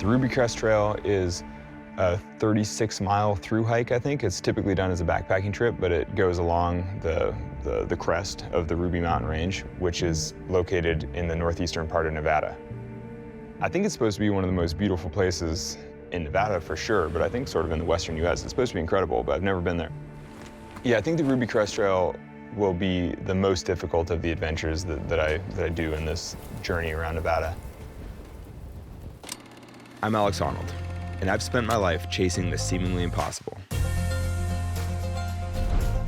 The Ruby Crest Trail is a 36-mile through hike, I think. It's typically done as a backpacking trip, but it goes along the crest of the Ruby Mountain Range, which is located in the northeastern part of Nevada. I think it's supposed to be one of the most beautiful places in Nevada for sure, but I think sort of in the western US. It's supposed to be incredible, but I've never been there. Yeah, I think the Ruby Crest Trail will be the most difficult of the adventures that I do in this journey around Nevada. I'm Alex Honnold, and I've spent my life chasing the seemingly impossible.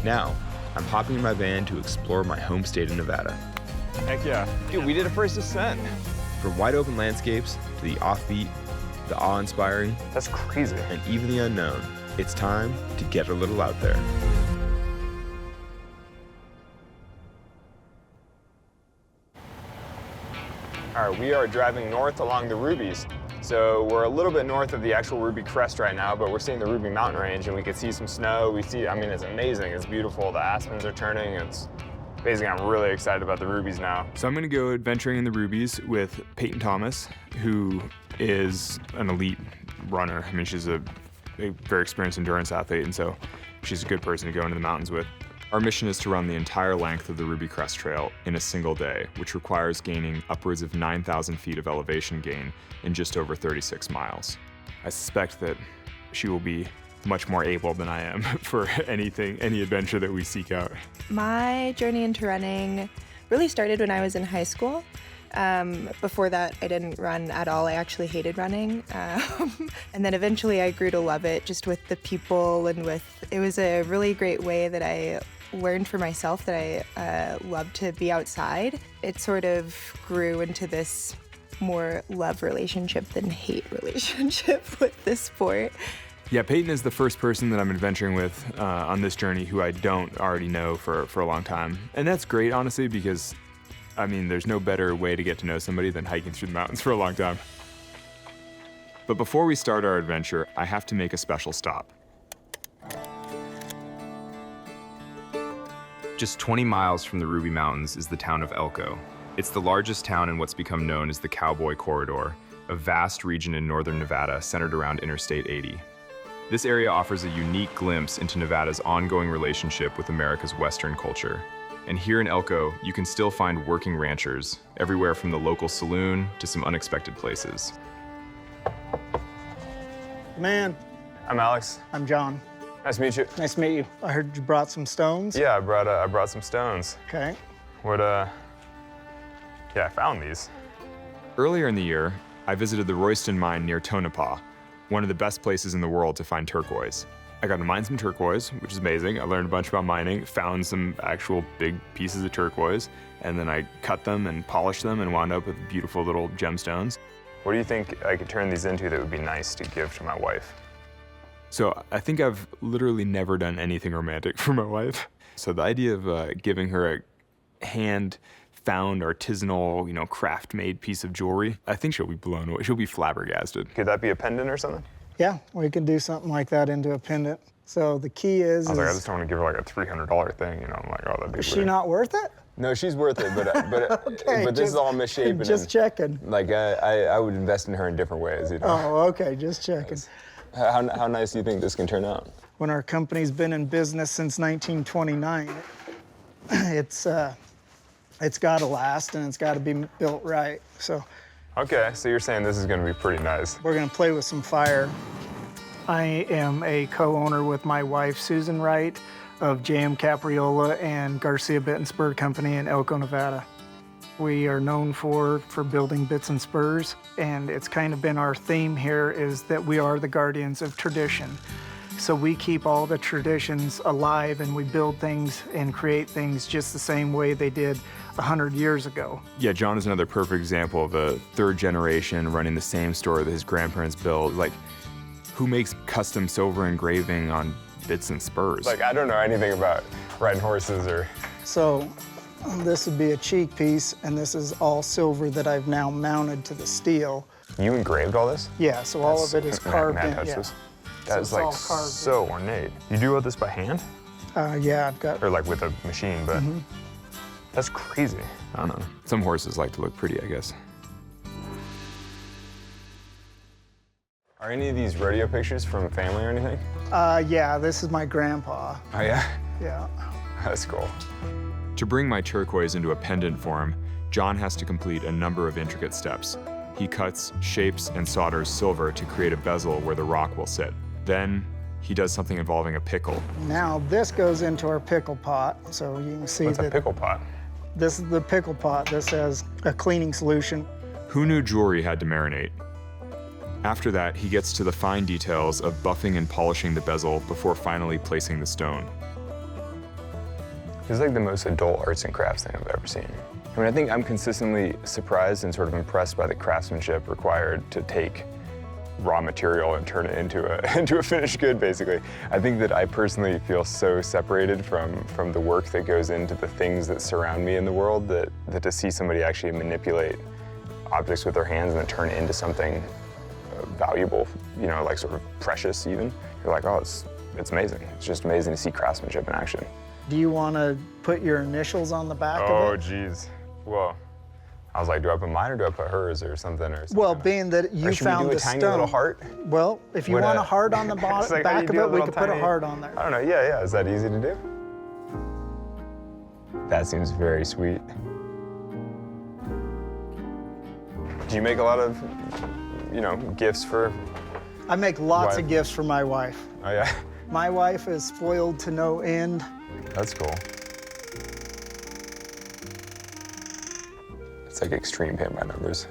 Now, I'm hopping in my van to explore my home state of Nevada. Heck yeah. Dude, we did a first ascent. From wide open landscapes to the offbeat, the awe-inspiring, That's crazy. and even the unknown, it's time to get a little out there. All right, we are driving north along the Rubies. So we're a little bit north of the actual Ruby Crest right now, but we're seeing the Ruby Mountain Range, and we can see some snow. I mean, it's amazing. It's beautiful. The aspens are turning. It's basically, I'm really excited about the Rubies now. So I'm gonna go adventuring in the Rubies with Peyton Thomas, who is an elite runner. I mean, she's a very experienced endurance athlete, and so she's a good person to go into the mountains with. Our mission is to run the entire length of the Ruby Crest Trail in a single day, which requires gaining upwards of 9,000 feet of elevation gain in just over 36 miles. I suspect that she will be much more able than I am for any adventure that we seek out. My journey into running really started when I was in high school. Before that, I didn't run at all. I actually hated running. And then eventually I grew to love it just with the people and it was a really great way that I learned for myself that I love to be outside. It sort of grew into this more love relationship than hate relationship with this sport. Yeah, Peyton is the first person that I'm adventuring with on this journey who I don't already know for a long time. And that's great, honestly, because, I mean, there's no better way to get to know somebody than hiking through the mountains for a long time. But before we start our adventure, I have to make a special stop. Just 20 miles from the Ruby Mountains is the town of Elko. It's the largest town in what's become known as the Cowboy Corridor, a vast region in northern Nevada centered around Interstate 80. This area offers a unique glimpse into Nevada's ongoing relationship with America's Western culture. And here in Elko, you can still find working ranchers, everywhere from the local saloon to some unexpected places. Man, I'm Alex. I'm John. Nice to meet you. Nice to meet you. I heard you brought some stones. Yeah, I brought some stones. Okay. Yeah, I found these. Earlier in the year, I visited the Royston mine near Tonopah, one of the best places in the world to find turquoise. I got to mine some turquoise, which is amazing. I learned a bunch about mining, found some actual big pieces of turquoise, and then I cut them and polished them and wound up with beautiful little gemstones. What do you think I could turn these into that would be nice to give to my wife? So I think I've literally never done anything romantic for my wife. So the idea of giving her a hand-found, artisanal, craft-made piece of jewelry, I think she'll be blown away. She'll be flabbergasted. Could that be a pendant or something? Yeah, we can do something like that into a pendant. So the key is... I was like, I just don't want to give her like a $300 thing, I'm like, oh, that'd be Is she weird. not worth it? No, she's worth it, Okay, but this is all misshapen. Just checking. Like, I would invest in her in different ways, Oh, okay, just checking. How nice do you think this can turn out? When our company's been in business since 1929, it's got to last and it's got to be built right. So. Okay, so you're saying this is going to be pretty nice. We're going to play with some fire. I am a co-owner with my wife, Susan Wright, of JM Capriola and Garcia Bit and Spur Company in Elko, Nevada. We are known for building bits and spurs, and it's kind of been our theme here is that we are the guardians of tradition. So we keep all the traditions alive and we build things and create things just the same way they did 100 years ago. Yeah, John is another perfect example of a third generation running the same store that his grandparents built. Like, who makes custom silver engraving on bits and spurs? Like, I don't know anything about riding horses or... So this would be a cheek piece, and this is all silver that I've now mounted to the steel. You engraved all this? Yeah, so all of it is carved in. Yeah. That is like so ornate. You do all this by hand? Yeah, I've got... Or like with a machine, but... That's crazy. I don't know. Some horses like to look pretty, I guess. Are any of these rodeo pictures from family or anything? Yeah, this is my grandpa. Oh yeah? Yeah. That's cool. To bring my turquoise into a pendant form, John has to complete a number of intricate steps. He cuts, shapes, and solders silver to create a bezel where the rock will sit. Then, he does something involving a pickle. Now this goes into our pickle pot, so you can see What's that a pickle pot? this is the pickle pot. This has a cleaning solution. Who knew jewelry had to marinate? After that, he gets to the fine details of buffing and polishing the bezel before finally placing the stone. It's like the most adult arts and crafts thing I've ever seen. I mean, I think I'm consistently surprised and sort of impressed by the craftsmanship required to take raw material and turn it into a finished good, basically. I think that I personally feel so separated from the work that goes into the things that surround me in the world that to see somebody actually manipulate objects with their hands and then turn it into something valuable, you know, like sort of precious even, you're like, oh, it's amazing. It's just amazing to see craftsmanship in action. Do you want to put your initials on the back of Oh, it? geez. Whoa. I was like, do I put mine or do I put hers or something? Well, being that you or should found we do the a tiny stone. little heart? Well, if you Would want a- a heart on the It's like, how do back you of do a it, we little could put a tiny- heart on there. I don't know, yeah. Is that easy to do? That seems very sweet. Do you make a lot of, you know, gifts for, I make lots Wife. of gifts for my wife. oh yeah, My wife is spoiled to no end. that's cool. It's like extreme paint by numbers.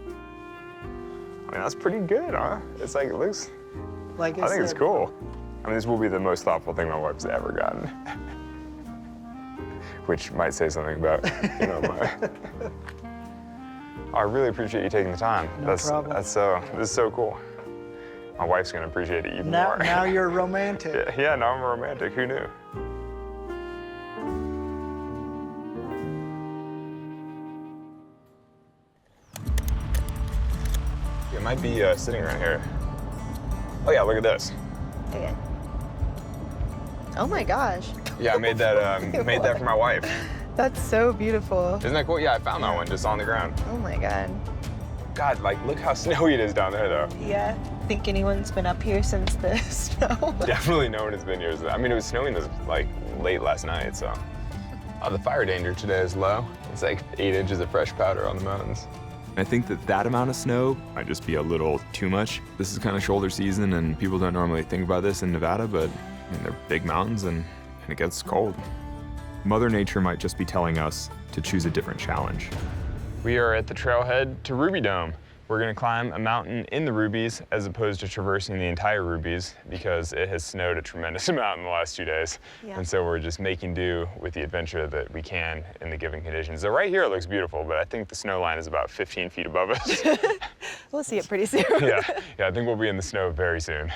I mean, that's pretty good, huh? It's like, it looks, Like I think it's said, cool. I mean, this will be the most thoughtful thing my wife's ever gotten. Which might say something about, you know, my... I really appreciate you taking the time. No problem. This is so cool. My wife's gonna appreciate it even Now, more. now you're romantic. Yeah, now I'm a romantic, who knew? It might be sitting right here. Oh yeah, look at this. Okay. Oh my gosh. Yeah, I made that for my wife. That's so beautiful. Isn't that cool? Yeah, I found that one just on the ground. Oh my God. God, like, look how snowy it is down there, though. Yeah. Think anyone's been up here since the snow? Definitely no one has been here. I mean, it was snowing this, like, late last night, so. The fire danger today is low. It's like 8 inches of fresh powder on the mountains. I think that amount of snow might just be a little too much. This is kind of shoulder season, and people don't normally think about this in Nevada, but I mean, they're big mountains, and it gets cold. Mother Nature might just be telling us to choose a different challenge. We are at the trailhead to Ruby Dome. We're gonna climb a mountain in the Rubies as opposed to traversing the entire Rubies because it has snowed a tremendous amount in the last 2 days. Yeah. And so we're just making do with the adventure that we can in the given conditions. So right here it looks beautiful, but I think the snow line is about 15 feet above us. We'll see it pretty soon. yeah, I think we'll be in the snow very soon.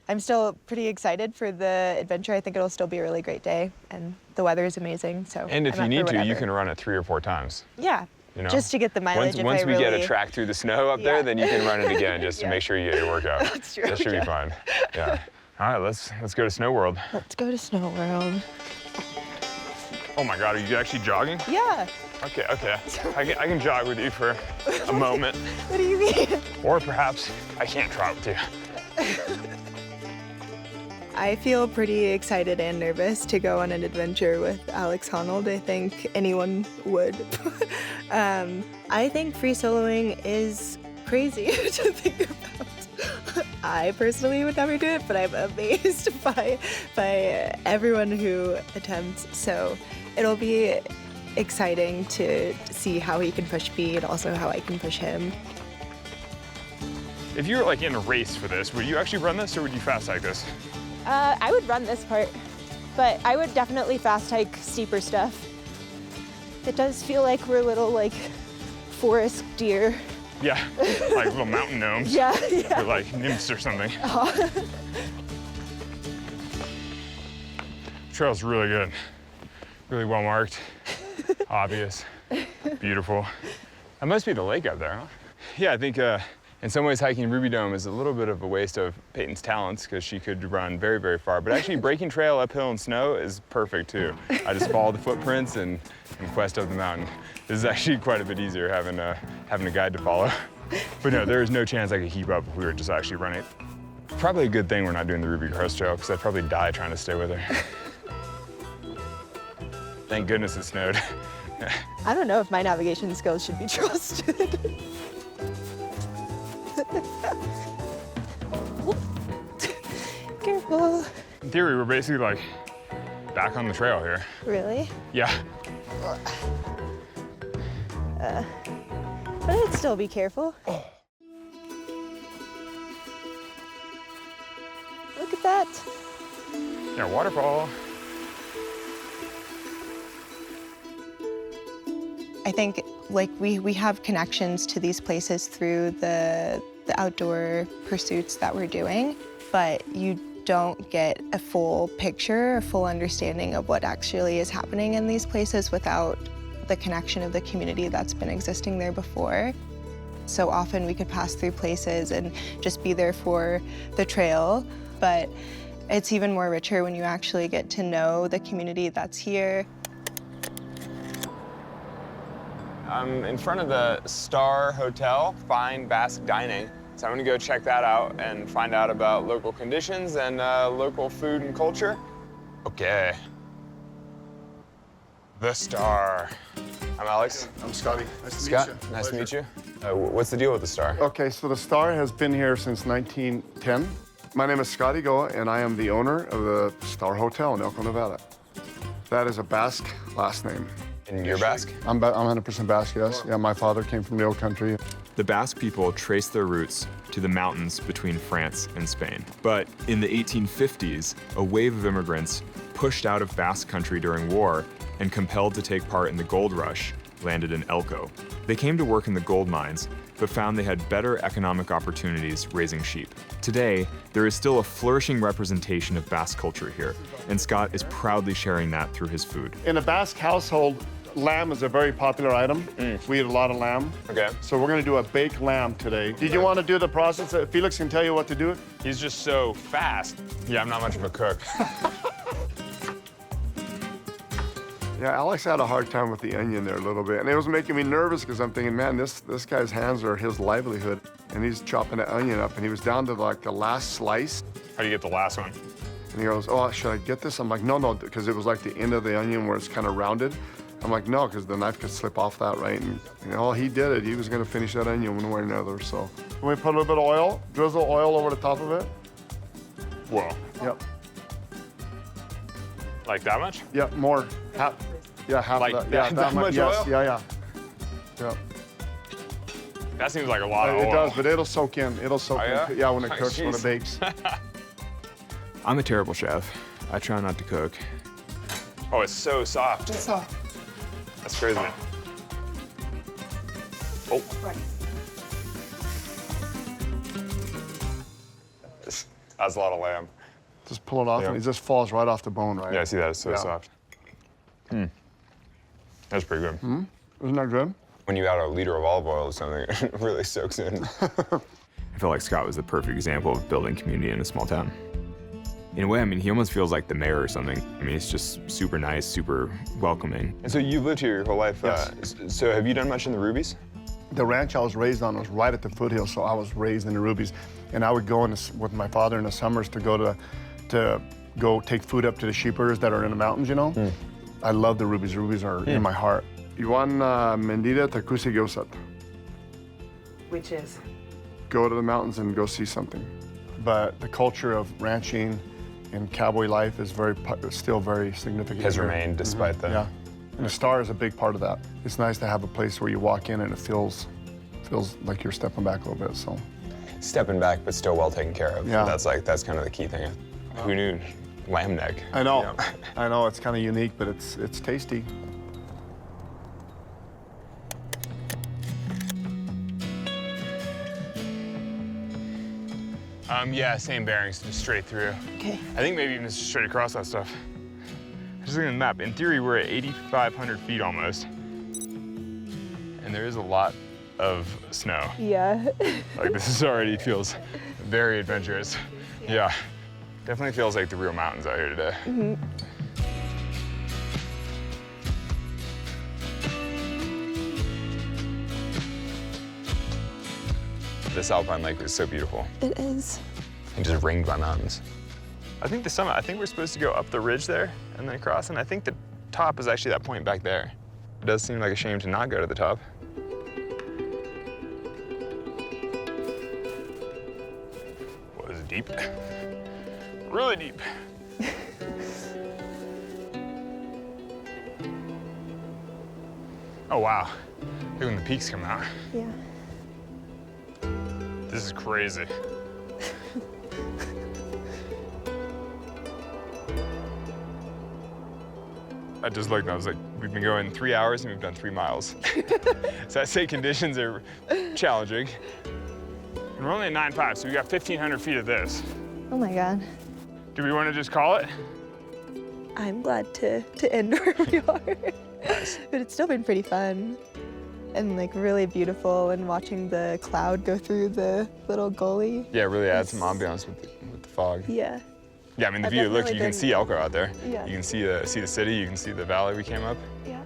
I'm still pretty excited for the adventure. I think it'll still be a really great day, and the weather is amazing. So. And if I'm you up for need to, you whatever. can run it 3 or 4 times. Yeah. You know? Just to get the mileage. Once if we I get really... a track through the snow up there, Yeah. then you can run it again just to Yeah. make sure you get your workout. That's true, That should be yeah. fun. Yeah. All right, let's go to Snow World. Let's go to Snow World. Oh my God, are you actually jogging? Yeah. Okay. I can jog with you for a moment. What do you mean? Or perhaps I can't trot with you. I feel pretty excited and nervous to go on an adventure with Alex Honnold. I think anyone would. I think free soloing is crazy to think about. I personally would never do it, but I'm amazed by everyone who attempts. So it'll be exciting to see how he can push me and also how I can push him. If you were like in a race for this, would you actually run this or would you fast hike this? I would run this part, but I would definitely fast hike steeper stuff. It does feel like we're little like forest deer. Yeah, like little mountain gnomes. Yeah. Or like nymphs or something. Trail's really good. Really well marked, obvious, beautiful. That must be the lake up there, huh? Yeah, I think in some ways hiking Ruby Dome is a little bit of a waste of Peyton's talents because she could run very, very far. But actually breaking trail uphill in snow is perfect too. I just follow the footprints and quest up the mountain. This is actually quite a bit easier having a guide to follow. But no, there is no chance I could keep up if we were just actually running. Probably a good thing we're not doing the Ruby Crest Trail, because I'd probably die trying to stay with her. Thank goodness it snowed. I don't know if my navigation skills should be trusted. Careful. In theory, we're basically like back on the trail here. Really? Yeah. But I'd still be careful. Look at that. Yeah, waterfall. I think like we have connections to these places through the outdoor pursuits that we're doing, but you don't get a full picture, a full understanding of what actually is happening in these places without the connection of the community that's been existing there before. So often we could pass through places and just be there for the trail, but it's even more richer when you actually get to know the community that's here. I'm in front of the Star Hotel, Fine Basque Dining. So I'm gonna go check that out and find out about local conditions and local food and culture. Okay. The Star. I'm Alex. I'm Scotty. Nice to Scott, meet you. nice to meet you. What's the deal with the Star? Okay, so the Star has been here since 1910. My name is Scotty Goa, and I am the owner of the Star Hotel in Elko, Nevada. That is a Basque last name. And you're Basque? I'm 100% Basque, yes. Yeah, my father came from the old country. The Basque people trace their roots to the mountains between France and Spain. But in the 1850s, a wave of immigrants pushed out of Basque country during war and compelled to take part in the gold rush landed in Elko. They came to work in the gold mines, but found they had better economic opportunities raising sheep. Today, there is still a flourishing representation of Basque culture here, and Scott is proudly sharing that through his food. In a Basque household, lamb is a very popular item. We eat a lot of lamb. Okay. So we're gonna do a baked lamb today. Did you want to do the process? Felix can tell you what to do. He's just so fast. Yeah, I'm not much of a cook. Yeah, Alex had a hard time with the onion there a little bit, and it was making me nervous because I'm thinking, man, this guy's hands are his livelihood, and he's chopping the onion up, and he was down to like the last slice, How do you get the last one? and he goes, oh, should I get this? I'm like, no, because it was like the end of the onion where it's kind of rounded. I'm like, no, because the knife could slip off that, right? And he did it. He was gonna finish that onion one way or another, so. We put a little bit of oil, drizzle oil over the top of it. Whoa. Yep, Like that much? yep, more, half Like of that. Yeah, that much yes, oil? yeah. Yep. That seems like a lot of oil. It does, but it'll soak in. It'll soak Oh, in. yeah? When it Oh, cooks, when jeez. it bakes. I'm a terrible chef. I try not to cook. Oh, it's so soft. It's soft. That's crazy. Oh. That's a lot of lamb. Just pull it off, Yeah. and it just falls right off the bone, right? Yeah, I see that. It's so Yeah. soft. That's pretty good. Isn't that good? When you add a liter of olive oil or something, it really soaks in. I feel like Scott was the perfect example of building community in a small town. In a way, I mean, he almost feels like the mayor or something. I mean, he's just super nice, super welcoming. And so you've lived here your whole life. Yes. So have you done much in the Rubies? The ranch I was raised on was right at the foothills, so I was raised in the Rubies. And I would go with my father in the summers to go take food up to the sheepers that are in the mountains, I love the Rubies. The Rubies are in my heart. Ioan Mendida Takusi Gosat. Which is? Go to the mountains and go see something. But the culture of ranching and cowboy life is still very significant. Has here. remained despite the... Yeah, and the Star is a big part of that. It's nice to have a place where you walk in and it feels like you're stepping back a little bit, so. Stepping back, but still well taken care of. Yeah. That's kind of the key thing. Who knew lamb neck? I know, Yeah. I know, it's kind of unique, but it's tasty. Yeah, same bearings, just straight through. Okay. I think maybe even just straight across that stuff. Just looking at the map, in theory, we're at 8,500 feet almost. And there is a lot of snow. Yeah. Like this already feels very adventurous. Yeah. Definitely feels like the real mountains out here today. this alpine lake was so beautiful. It is. And just ringed by mountains. I think the summit, I think we're supposed to go up the ridge there and then across, and I think the top is actually that point back there. It does seem like a shame to not go to the top. Well, is it deep? Really deep. Oh, wow. Look when the peaks come out. Yeah. This is crazy. I just looked and I was like, we've been going 3 hours and we've done 3 miles. So I'd say conditions are challenging. And we're only at 9.5, so we got 1,500 feet of this. Oh my God. Do we want to just call it? I'm glad to end where we are. But it's still been pretty fun and like really beautiful, and watching the cloud go through the little gully. Yeah, it really adds some ambiance with the fog. Yeah. Yeah, I mean, the I've view, look, definitely you can been- see Elko out there. Yeah. You can see the city, you can see the valley we came up. Yeah.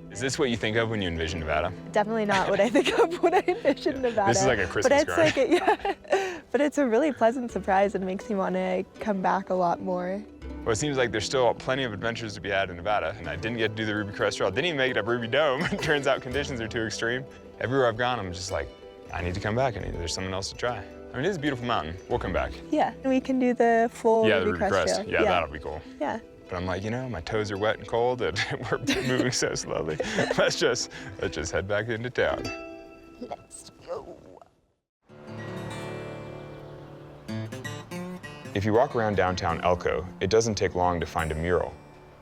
Is this what you think of when you envision Nevada? Definitely not what I think of when I envision Nevada. This is like a Christmas but card. yeah. But it's a really pleasant surprise and makes me want to come back a lot more. Well, it seems like there's still plenty of adventures to be had in Nevada, and I didn't get to do the Ruby Crest Trail. Didn't even make it up Ruby Dome. It turns out conditions are too extreme. Everywhere I've gone, I'm just like, I need to come back. There's something else to try. I mean, it is a beautiful mountain. We'll come back. Yeah, we can do the full Yeah, the Ruby Ruby Crest. Trail. Yeah, that'll be cool. Yeah. But I'm like, my toes are wet and cold, and we're moving so slowly. Let's just head back into town. Let's go. If you walk around downtown Elko, it doesn't take long to find a mural.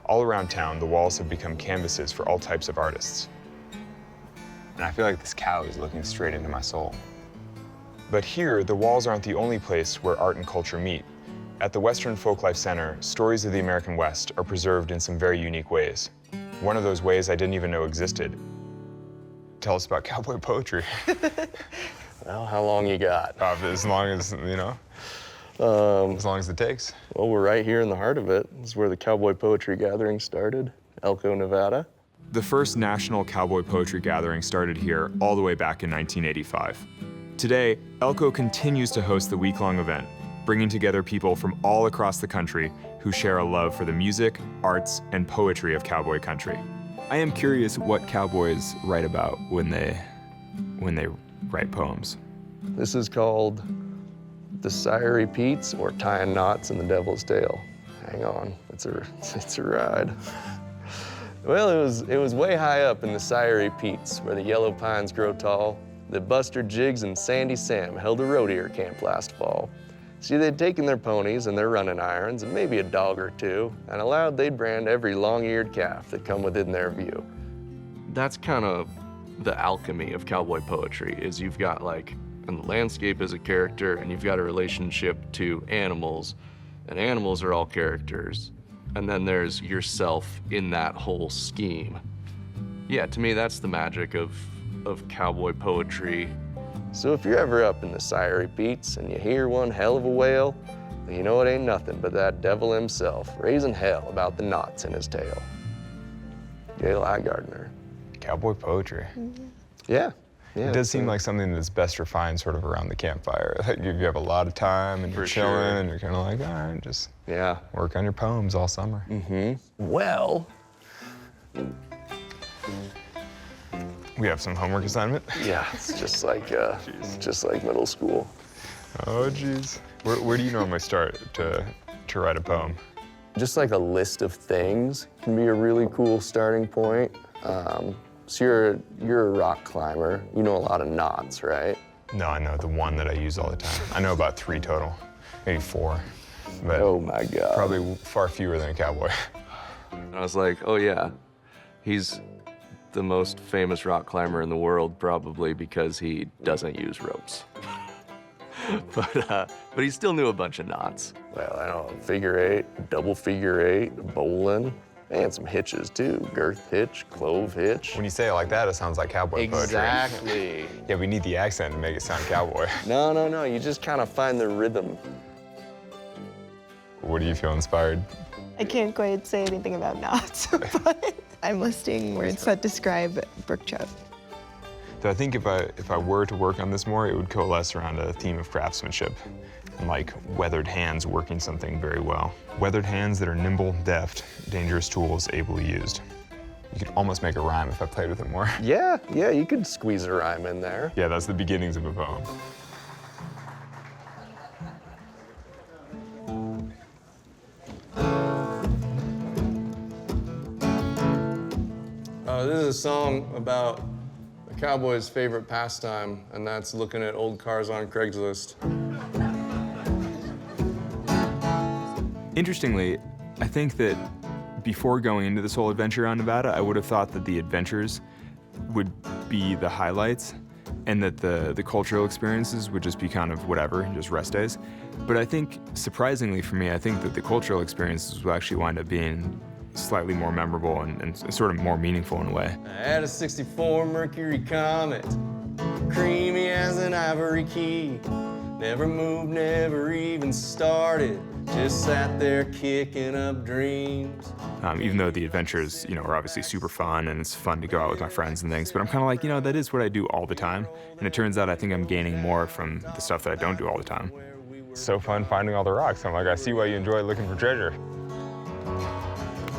All around town, the walls have become canvases for all types of artists. And I feel like this cow is looking straight into my soul. But here, the walls aren't the only place where art and culture meet. At the Western Folklife Center, stories of the American West are preserved in some very unique ways. One of those ways I didn't even know existed. Tell us about cowboy poetry. Well, how long you got? As long as, as long as it takes. Well, we're right here in the heart of it. This is where the Cowboy Poetry Gathering started, Elko, Nevada. The first national cowboy poetry gathering started here all the way back in 1985. Today, Elko continues to host the week-long event, bringing together people from all across the country who share a love for the music, arts, and poetry of cowboy country. I am curious what cowboys write about when they write poems. This is called The Sire Repeats, or Tying Knots in the Devil's Tail. Hang on, it's a ride. Well, it was way high up in the Sire Repeats, where the yellow pines grow tall, that Buster Jiggs and Sandy Sam held a road deer camp last fall. See, they'd taken their ponies and their running irons and maybe a dog or two, and allowed they'd brand every long-eared calf that come within their view. That's kind of the alchemy of cowboy poetry, is you've got and the landscape is a character, and you've got a relationship to animals, and animals are all characters. And then there's yourself in that whole scheme. Yeah, to me, that's the magic of cowboy poetry. So if you're ever up in the Sire Repeats and you hear one hell of a wail, then you know it ain't nothing but that devil himself raising hell about the knots in his tail. Gail Gardner. Cowboy poetry. Yeah. It does seem like something that's best refined sort of around the campfire. Like you have a lot of time and you're chilling and you're kind of like, all right, just work on your poems all summer. Well, we have some homework assignment. Yeah, it's just like middle school. Oh, geez. Where do you normally start to write a poem? Just like a list of things can be a really cool starting point. So you're a rock climber. You know a lot of knots, right? No, I know the one that I use all the time. I know about 3 total, maybe 4. But oh my God. Probably far fewer than a cowboy. I was like, oh yeah, he's the most famous rock climber in the world, probably because he doesn't use ropes. but he still knew a bunch of knots. Well, I don't know, figure 8, double figure 8, bowling, and some hitches too. Girth hitch, clove hitch. When you say it like that, it sounds like cowboy poetry. Exactly. Yeah, we need the accent to make it sound cowboy. No, you just kind of find the rhythm. What do you feel inspired? I can't quite say anything about knots, but I'm listing words that describe brook trout. Though I think if I were to work on this more, it would coalesce around a theme of craftsmanship and like weathered hands working something very well. Weathered hands that are nimble, deft, dangerous tools ably used. You could almost make a rhyme if I played with it more. Yeah, you could squeeze a rhyme in there. Yeah, that's the beginnings of a poem. This is a song about a cowboy's favorite pastime, and that's looking at old cars on Craigslist. Interestingly, I think that before going into this whole adventure around Nevada, I would have thought that the adventures would be the highlights and that the cultural experiences would just be kind of whatever, just rest days. But I think, surprisingly for me, I think that the cultural experiences will actually wind up being slightly more memorable and sort of more meaningful in a way. I had a '64 Mercury Comet, creamy as an ivory key. Never moved, never even started, just sat there kicking up dreams. Even though the adventures, are obviously super fun and it's fun to go out with my friends and things, but I'm kind of like, that is what I do all the time. And it turns out I think I'm gaining more from the stuff that I don't do all the time. It's so fun finding all the rocks. I'm like, I see why you enjoy looking for treasure.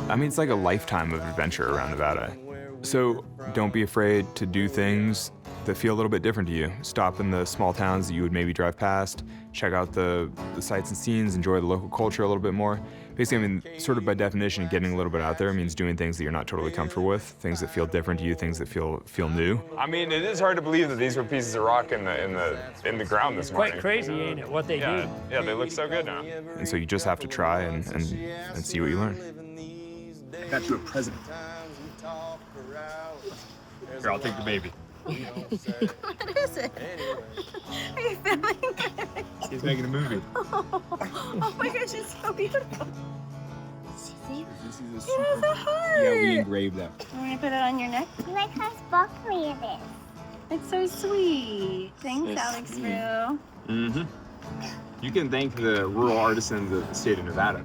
I mean, it's like a lifetime of adventure around Nevada. So don't be afraid to do things that feel a little bit different to you. Stop in the small towns that you would maybe drive past, check out the sights and scenes, enjoy the local culture a little bit more. Basically, I mean, sort of by definition, getting a little bit out there means doing things that you're not totally comfortable with, things that feel different to you, things that feel new. I mean, it is hard to believe that these were pieces of rock in the ground this morning. Quite crazy, ain't it, what they do? Yeah, they look so good now. And so you just have to try and see what you learn. I got you a present. Here, I'll take the baby. What is it? Are you filming? He's making a movie. Oh my gosh, it's so beautiful. See? This is a It super... has a heart. Yeah, we engraved that. You want me to put it on your neck? Like how sparkly it is. It's so sweet. Thanks, Alex Honnold. Mm-hmm. You can thank the rural artisans of the state of Nevada.